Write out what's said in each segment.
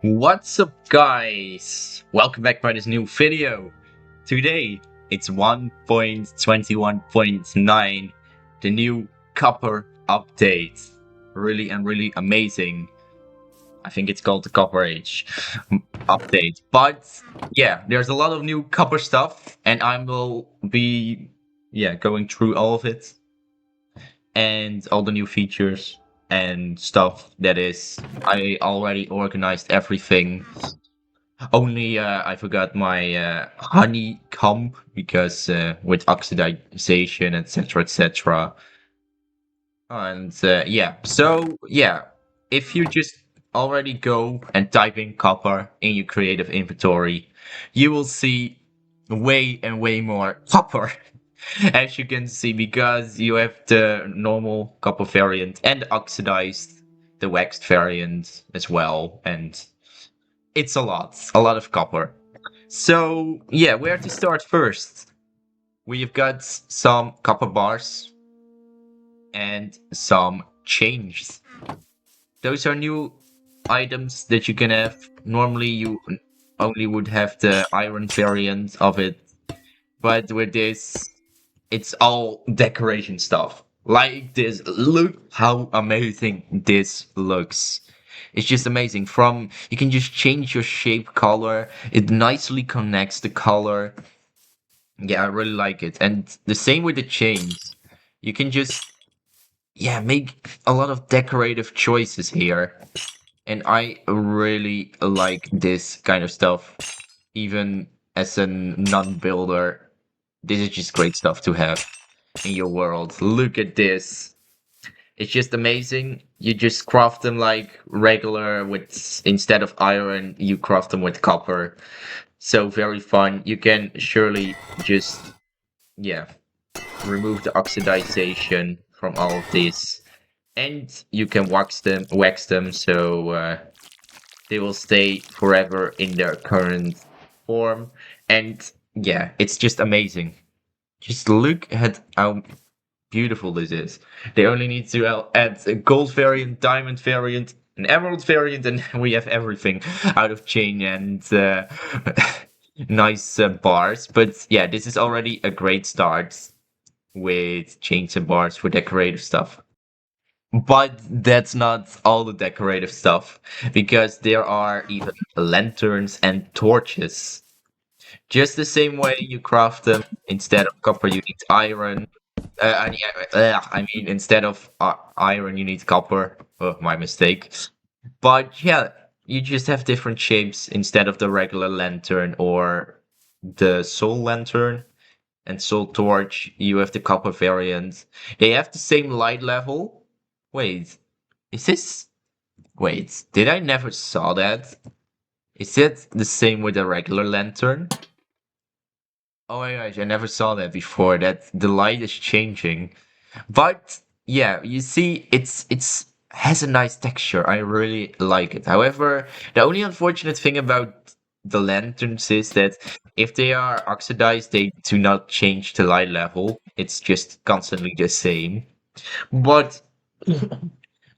What's up, guys? Welcome back by this new video. Today it's 1.21.9, the new copper update. Really amazing. I think it's called the Copper Age update. But yeah, there's a lot of new copper stuff, and I will be going through all of it and all the new features and stuff. That is, I already organized everything. Only I forgot my honeycomb because with oxidization, etc. And if you just already go and type in copper in your creative inventory, you will see way more copper. As you can see, because you have the normal copper variant and oxidized, the waxed variant as well, and it's a lot of copper. So yeah, where to start first? We've got some copper bars and some chains. Those are new items that you can have. Normally you only would have the iron variant of it, but with this, it's all decoration stuff. Like this, look how amazing this looks. It's just amazing. From you can just change your shape color. It nicely connects the color. Yeah, I really like it. And the same with the chains. You can just make a lot of decorative choices here. And I really like this kind of stuff. Even as a non-builder, this is just great stuff to have in your world. Look at this. It's just amazing. You just craft them like regular with instead of iron, you craft them with copper. So very fun. You can surely just yeah, remove the oxidization from all of these. And you can wax them so they will stay forever in their current form. And yeah, it's just amazing. Just look at how beautiful this is. They only need to add a gold variant, diamond variant, an emerald variant, and we have everything out of chain and nice bars. But yeah, this is already a great start with chains and bars for decorative stuff. But that's not all the decorative stuff, because there are even lanterns and torches. Just the same way you craft them, instead of copper, you need iron. I mean, instead of iron, you need copper. Oh, my mistake. But yeah, you just have different shapes instead of the regular lantern or the soul lantern and soul torch. You have the copper variant. They have the same light level. Wait, is this? Wait, did I never saw that? Is it the same with a regular lantern? Oh my gosh, I never saw that before. That the light is changing. But yeah, you see, it's has a nice texture. I really like it. However, the only unfortunate thing about the lanterns is that if they are oxidized, they do not change the light level. It's just constantly the same. But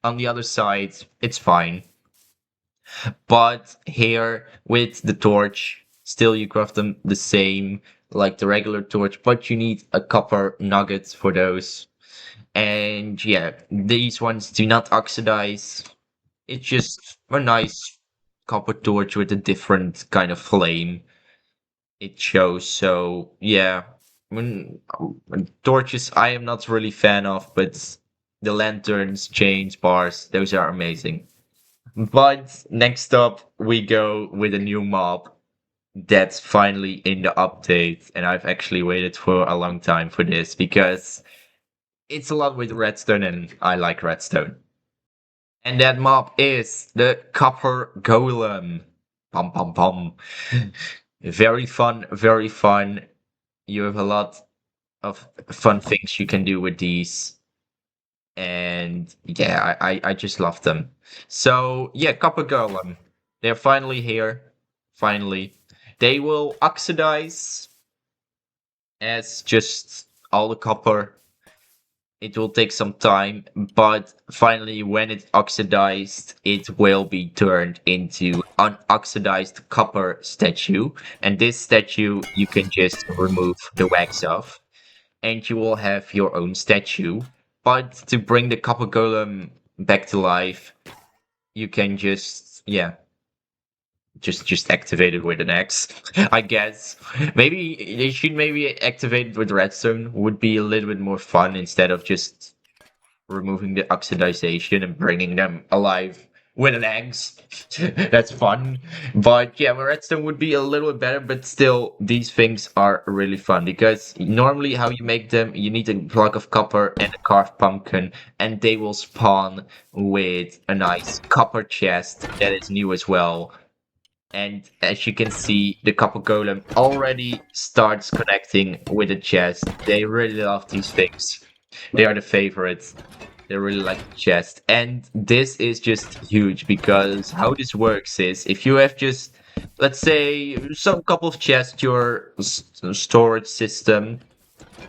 on the other side, it's fine. But here with the torch, still you craft them the same like the regular torch, but you need a copper nugget for those. And yeah, these ones do not oxidize. It's just a nice copper torch with a different kind of flame it shows. So yeah, when torches I am not really fan of, but the lanterns, chains, bars, those are amazing. But next up, we go with a new mob that's finally in the update, and I've actually waited for a long time for this because it's a lot with redstone, and I like redstone. And that mob is the Copper Golem. Pum pum pum. Very fun, very fun. You have a lot of fun things you can do with these. And yeah, I just love them. So yeah, Copper Golem. They're finally here. Finally. They will oxidize as just all the copper. It will take some time, but finally, when it's oxidized, it will be turned into unoxidized copper statue. And this statue, you can just remove the wax off, and you will have your own statue. But to bring the copper golem back to life, you can just activate it with an X, I guess. Maybe they should maybe activate it with redstone. Would be a little bit more fun instead of just removing the oxidization and bringing them alive with an eggs. That's fun. But yeah, redstone would be a little bit better, but still, these things are really fun because normally how you make them, you need a block of copper and a carved pumpkin, and they will spawn with a nice copper chest that is new as well. And as you can see, the copper golem already starts connecting with the chest. They really love these things. They are the favorites. They really like the chest. And this is just huge because how this works is if you have just, let's say, some couple of chests, your storage system,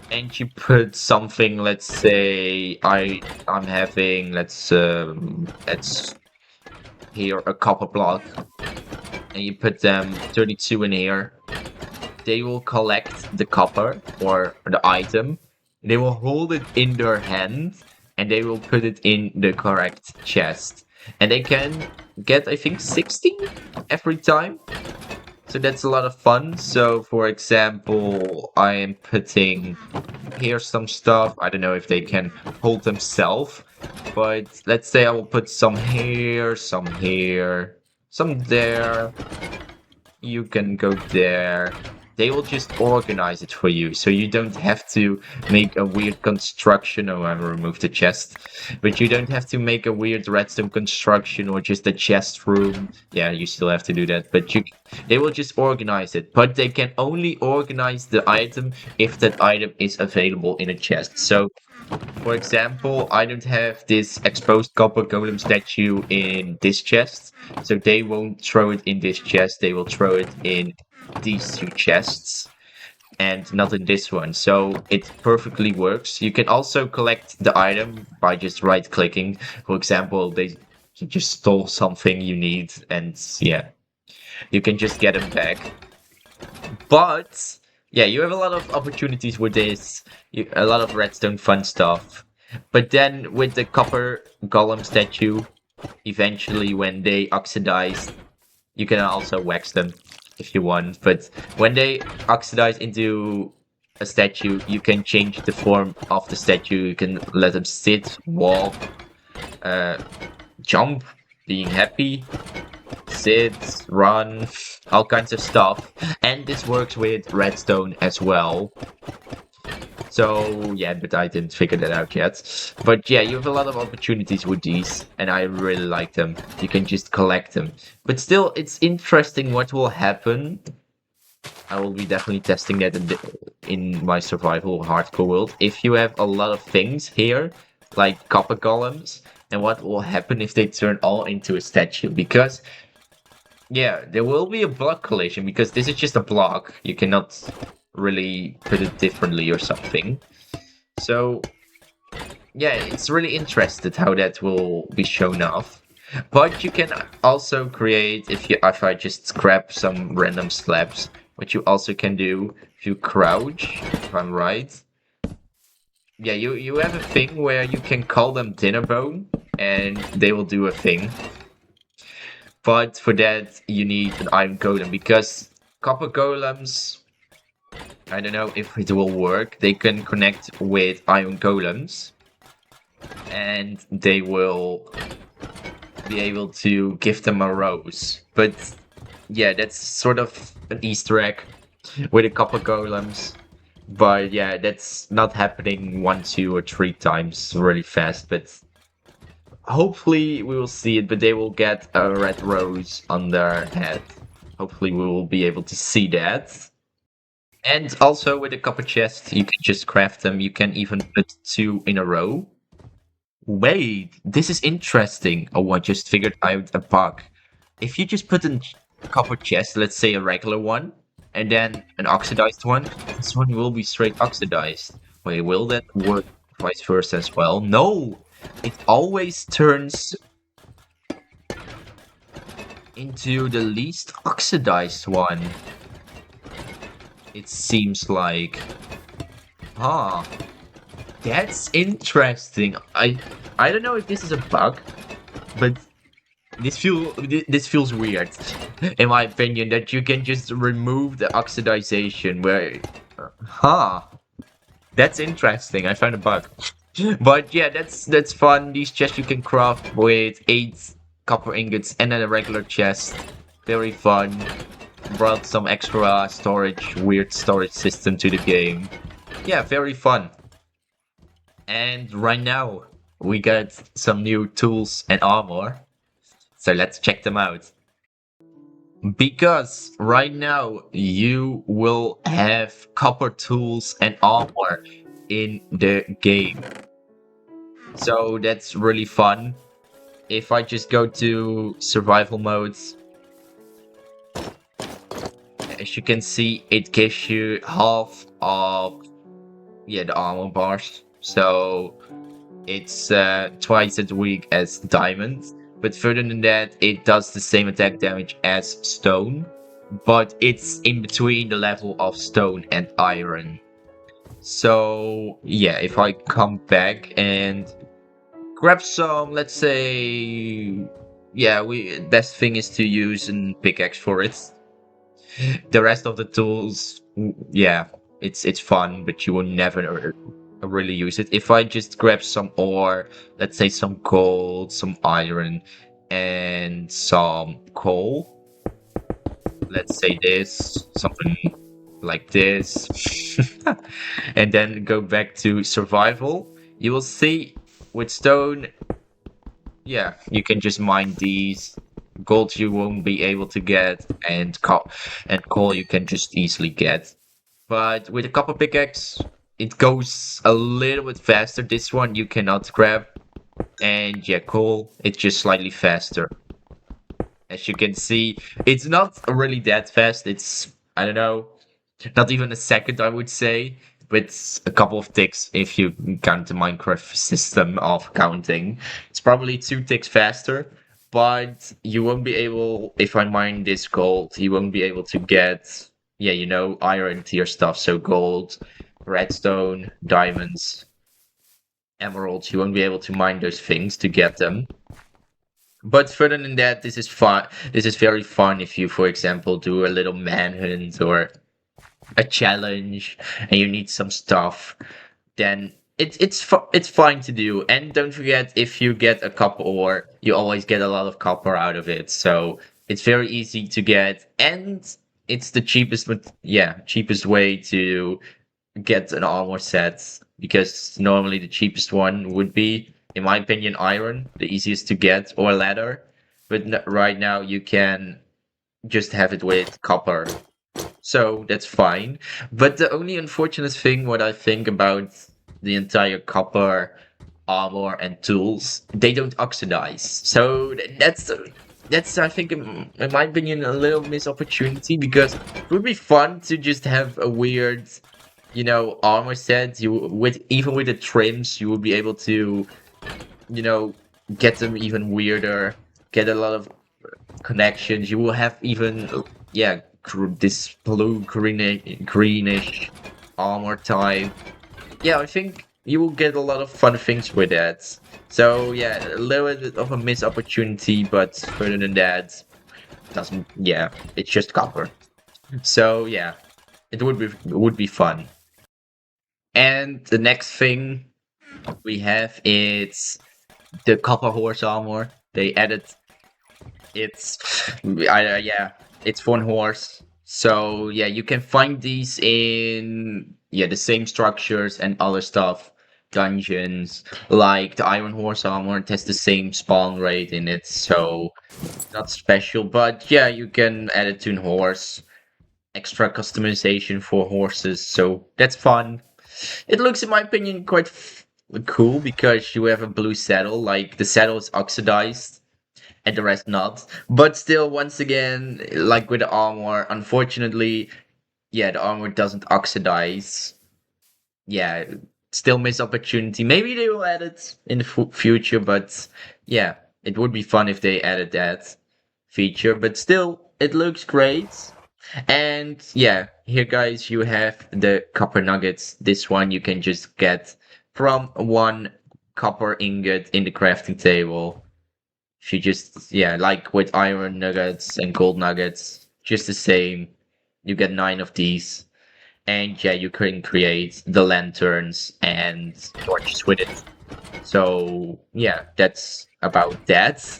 and you put something, let's say, I'm having, let's here a copper block, and you put them 32 in here, they will collect the copper or the item. They will hold it in their hand and they will put it in the correct chest. And they can get, I think, 16 every time. So that's a lot of fun. So, for example, I am putting here some stuff. I don't know if they can hold themselves, but let's say I will put some here, some there. You can go there. They will just organize it for you, so you don't have to make a weird construction. Oh, I removed the chest. But you don't have to make a weird redstone construction or just a chest room. Yeah, you still have to do that, but they will just organize it. But they can only organize the item if that item is available in a chest. So, for example, I don't have this exposed copper golem statue in this chest, so they won't throw it in this chest, they will throw it in these two chests and not in this one. So it perfectly works. You can also collect the item by just right clicking. For example, you just stole something you need, and yeah, you can just get them back. But yeah, you have a lot of opportunities with this, a lot of redstone fun stuff. But then with the copper golem statue, eventually when they oxidize, you can also wax them if you want. But when they oxidize into a statue, you can change the form of the statue. You can let them sit, walk, jump, being happy, sit, run, all kinds of stuff. And this works with redstone as well. So yeah, but I didn't figure that out yet. But yeah, you have a lot of opportunities with these, and I really like them. You can just collect them. But still, it's interesting what will happen. I will be definitely testing that in my survival hardcore world. If you have a lot of things here, like copper golems, and what will happen if they turn all into a statue? Because yeah, there will be a block collision because this is just a block. You cannot really put it differently or something. So yeah, it's really interesting how that will be shown off. But you can also create if I just grab some random slabs, what you also can do if you crouch, if I'm right. Yeah, you have a thing where you can call them dinner bone and they will do a thing. But for that, you need an iron golem because copper golems, I don't know if it will work. They can connect with iron golems and they will be able to give them a rose. But yeah, that's sort of an Easter egg with the copper golems. But yeah, that's not happening 1, 2, or 3 times really fast. But hopefully we will see it, but they will get a red rose on their head. Hopefully we will be able to see that. And also with the copper chest, you can just craft them. You can even put 2 in a row. Wait, this is interesting. Oh, I just figured out a bug. If you just put a copper chest, let's say a regular one, and then an oxidized one, this one will be straight oxidized. Wait, will that work vice versa as well. No, it always turns into the least oxidized one. It seems like. Huh. That's interesting. I don't know if this is a bug, but this feels weird, in my opinion, that you can just remove the oxidization. Where, huh? That's interesting. I found a bug, but yeah, that's fun. These chests you can craft with 8 copper ingots and then a regular chest. Very fun. Brought some extra storage, weird storage system to the game. Yeah, very fun. And right now, we got some new tools and armor. So let's check them out. Because right now, you will have copper tools and armor in the game. So that's really fun. If I just go to survival modes, as you can see, it gives you half of, yeah, the armor bars. So it's twice as weak as diamond, but further than that, it does the same attack damage as stone, but it's in between the level of stone and iron. So yeah, if I come back and grab some, let's say, yeah, we best thing is to use an pickaxe for it. The rest of the tools, yeah, it's fun, but you will never really use it. If I just grab some ore, let's say some gold, some iron, and some coal, let's say this, something like this, and then go back to survival, you will see with stone, yeah, you can just mine these. Gold you won't be able to get, and coal you can just easily get. But with a copper pickaxe, it goes a little bit faster. This one you cannot grab, and yeah, coal, it's just slightly faster. As you can see, it's not really that fast. It's, I don't know, not even a second, I would say, with a couple of ticks if you count the Minecraft system of counting. It's probably 2 ticks faster, but you won't be able, if I mine this gold, you won't be able to get, yeah, iron tier stuff. So gold, redstone, diamonds, emeralds, you won't be able to mine those things to get them. But further than that, this is fun. This is very fun if you, for example, do a little manhunt or a challenge and you need some stuff, then it's fine to do. And don't forget, if you get a copper ore, you always get a lot of copper out of it. So it's very easy to get, and it's the cheapest, but yeah, cheapest way to get an armor set, because normally the cheapest one would be, in my opinion, iron, the easiest to get, or leather. But right now you can just have it with copper, so that's fine. But the only unfortunate thing, what I think about the entire copper armor and tools, they don't oxidize. So that's I think, in my opinion, a little missed opportunity, because it would be fun to just have a weird, armor set. You, with even with the trims, you would be able to, you know, get them even weirder, get a lot of connections. You will have even, yeah, this blue greenish armor type. Yeah, I think you will get a lot of fun things with that. So yeah, a little bit of a missed opportunity, but further than that, doesn't. Yeah, it's just copper. So yeah, it would be fun. And the next thing we have is the copper horse armor. They added, it's, yeah, it's one horse. So yeah, you can find these in, yeah, the same structures and other stuff, dungeons. Like the iron horse armor, it has the same spawn rate in it, so not special. But yeah, you can add it to a horse. Extra customization for horses, so that's fun. It looks, in my opinion, quite cool, because you have a blue saddle. Like, the saddle is oxidized and the rest not. But still, once again, like with the armor, unfortunately, yeah, the armor doesn't oxidize. Yeah, still miss opportunity. Maybe they will add it in the future, but yeah, it would be fun if they added that feature. But still, it looks great. And yeah, here guys, you have the copper nuggets. This one you can just get from one copper ingot in the crafting table. If you just, yeah, like with iron nuggets and gold nuggets, just the same. You get 9 of these. And yeah, you can create the lanterns and torches with it. So yeah, that's about that.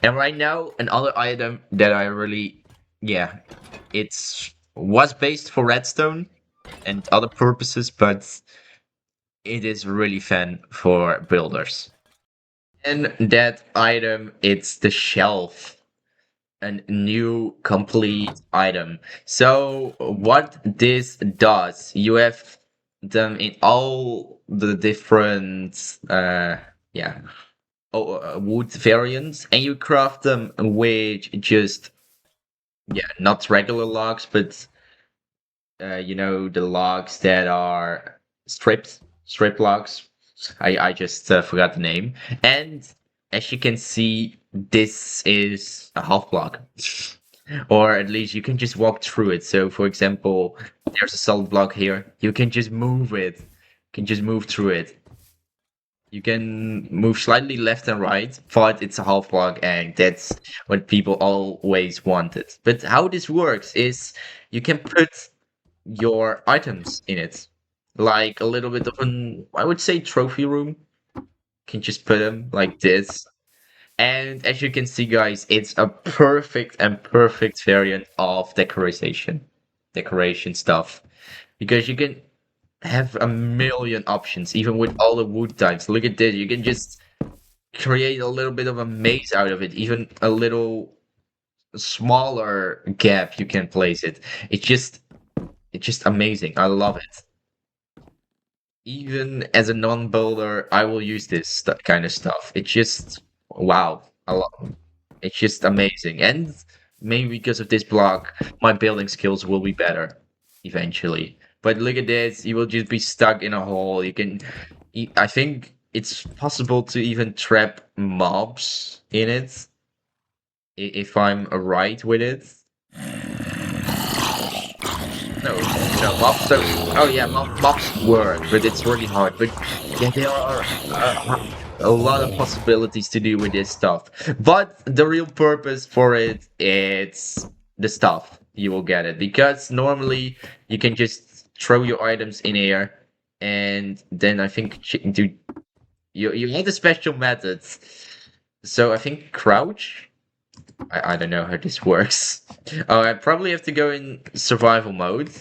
And right now, another item that I really, yeah, it's was based for redstone and other purposes, but it is really fun for builders. And that item, it's the shelf, a new complete item. So what this does, you have them in all the different yeah wood variants, and you craft them with just, yeah, not regular logs, but the logs that are strip logs. I just forgot the name. And as you can see, this is a half block, or at least you can just walk through it. So, for example, there's a solid block here. You can just move it. You can just move through it. You can move slightly left and right, but it's a half block, and that's what people always wanted. But how this works is you can put your items in it, like a little bit of an, I would say, trophy room. Can just put them like this, and as you can see, guys, it's a perfect variant of decoration stuff, because you can have a million options, even with all the wood types. Look at this, you can just create a little bit of a maze out of it, even a little smaller gap you can place it. It's just amazing. I love it. Even as a non-builder, I will use this kind of stuff. It's just wow. I love. It's just amazing, and maybe because of this block, my building skills will be better eventually. But look at this, you will just be stuck in a hole. You can, I think it's possible to even trap mobs in it, if I'm right with it. No, mobs don't. Oh yeah, mobs work, but it's really hard. But yeah, there are a lot of possibilities to do with this stuff. But the real purpose for it, it's the stuff you will get it, because normally you can just throw your items in air, and then I think do you have the special methods. So I think crouch. I don't know how this works. Oh, I probably have to go in survival mode.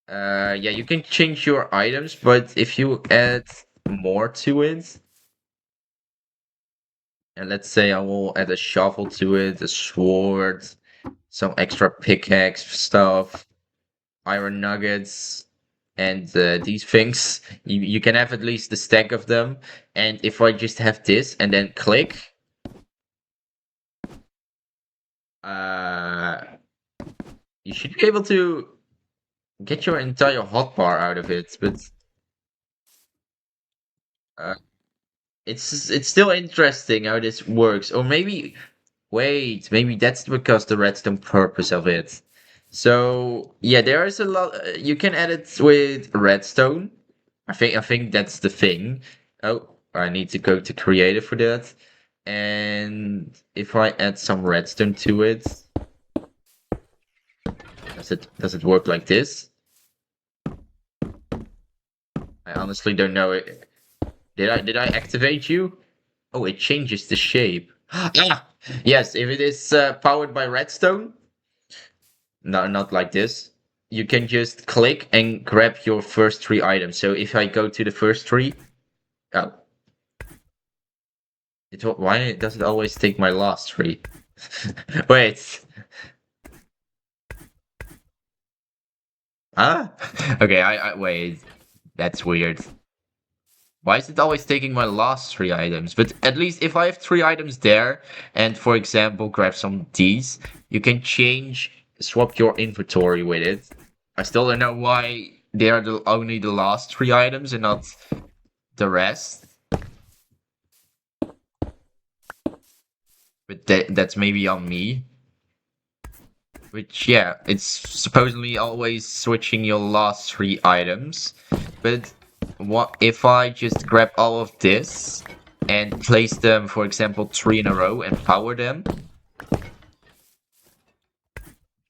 Yeah, you can change your items, but if you add more to it, and let's say I will add a shovel to it, a sword, some extra pickaxe stuff, iron nuggets, and these things, you can have at least a stack of them. And if I just have this and then click, uh, you should be able to get your entire hotbar out of it, but uh, it's still interesting how this works. Or maybe wait, maybe that's because the redstone purpose of it. So yeah, there is a lot. You can add it with redstone. I think that's the thing. Oh, I need to go to creative for that. And if I add some redstone to it, does it work like this? I honestly don't know it. Did I activate you? Oh, it changes the shape. Ah, yes, if it is powered by redstone, no, not like this. You can just click and grab your first 3 items. So if I go to the first 3, oh, why does it always take my last 3? Wait, huh? Okay, I wait. That's weird. Why is it always taking my last 3 items? But at least if I have 3 items there, and for example, grab some of these, you can swap your inventory with it. I still don't know why they are only the last three items and not the rest. But that's maybe on me. Which, yeah, it's supposedly always switching your last three items. But what if I just grab all of this and place them, for example, three in a row and power them?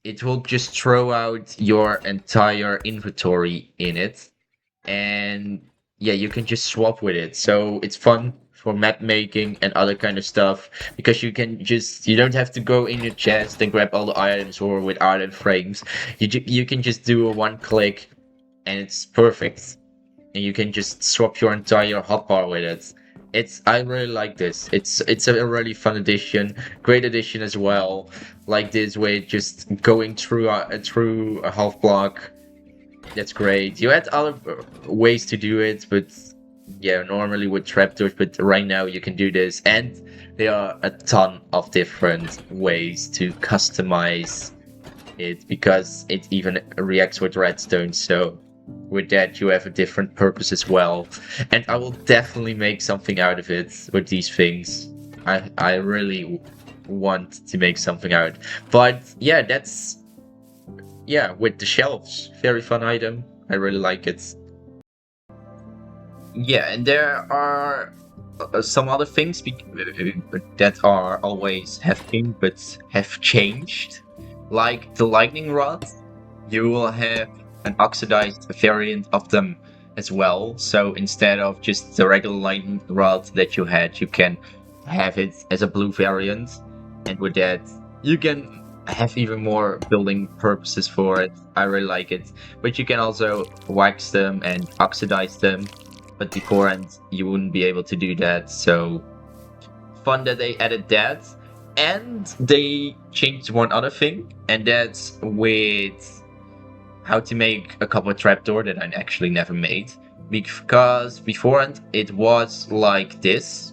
It will just throw out your entire inventory in it. And yeah, you can just swap with it. So it's fun for map making and other kind of stuff because you don't have to go in your chest and grab all the items or with item frames. You can just do a one click and it's perfect. And you can just swap your entire hotbar with it. I really like this. It's a really fun addition, great addition as well. Like this way, just going through a half block. That's great. You had other ways to do it, but yeah, normally with trapdoors, but right now you can do this. And there are a ton of different ways to customize it because it even reacts with redstone. So with that, you have a different purpose as well. And I will definitely make something out of it with these things. I really want to make something out. But yeah, yeah, with the shelves. Very fun item. I really like it. Yeah, and there are some other things that are always have been but have changed. Like the lightning rod, you will have an oxidized variant of them as well. So instead of just the regular lightning rod that you had, you can have it as a blue variant. And with that, you can have even more building purposes for it. I really like it. But you can also wax them and oxidize them. But beforehand, you wouldn't be able to do that. So fun that they added that. And they changed one other thing, and that's with how to make a copper trapdoor that I actually never made. Because beforehand, it was like this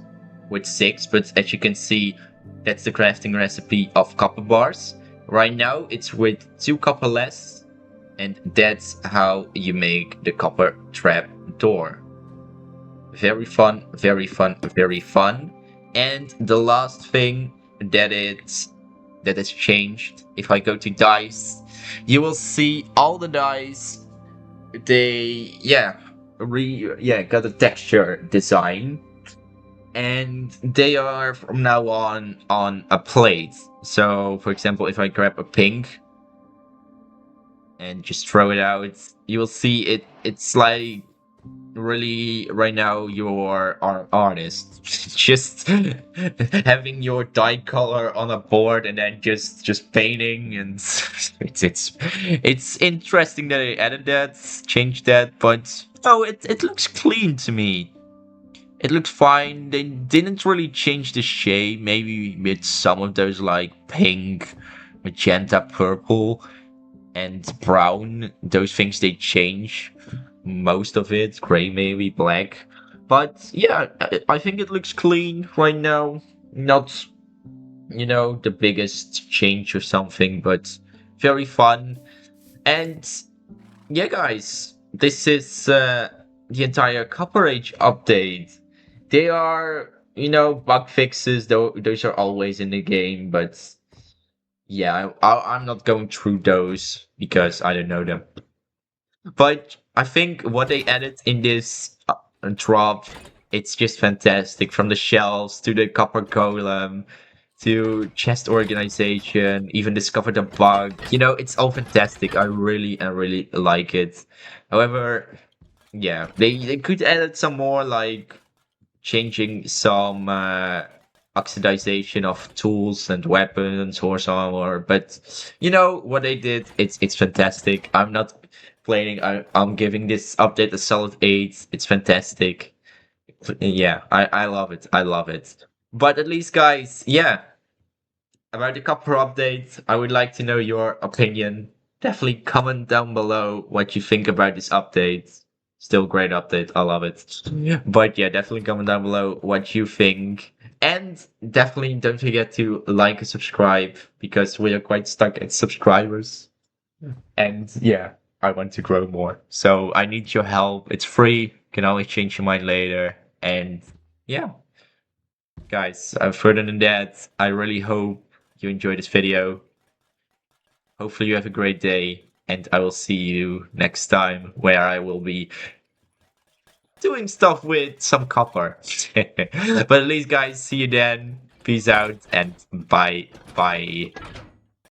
with 6, but as you can see, that's the crafting recipe of copper bars. Right now, it's with 2 copper less, and that's how you make the copper trap door. Very fun, very fun, very fun. And the last thing that has changed, if I go to dice, you will see all the dice. They got a texture design, and they are from now on a plate. So, for example, if I grab a pink and just throw it out, you will see it. It's like really right now you're an artist. Just having your dye color on a board and then just painting, and it's interesting that they added that, changed that, but oh, it looks clean to me. It looks fine. They didn't really change the shade, maybe with some of those like pink, magenta, purple, and brown. Those things they change. Most of it, gray maybe, black. But yeah, I think it looks clean right now. Not, the biggest change or something, but very fun. And yeah, guys, this is the entire Copper Age update. They are, bug fixes, though those are always in the game, but yeah, I'm not going through those because I don't know them. But I think what they added in this drop, it's just fantastic. From the shells to the copper golem to chest organization, even discovered a bug. It's all fantastic. I really like it. However, yeah, they could add some more, like changing some oxidization of tools and weapons or some or but what they did, it's fantastic. I'm not complaining. I'm giving this update a solid 8. It's fantastic. Yeah, I love it. I love it. But at least, guys, yeah, about the copper update, I would like to know your opinion. Definitely comment down below what you think about this update. Still great update. I love it. Yeah. But yeah, definitely comment down below what you think. And definitely don't forget to like and subscribe because we are quite stuck at subscribers. And yeah. I want to grow more. So I need your help. It's free. You can always change your mind later. And yeah, guys, further than that, I really hope you enjoyed this video. Hopefully you have a great day, and I will see you next time where I will be doing stuff with some copper. But at least, guys, see you then. Peace out and bye bye.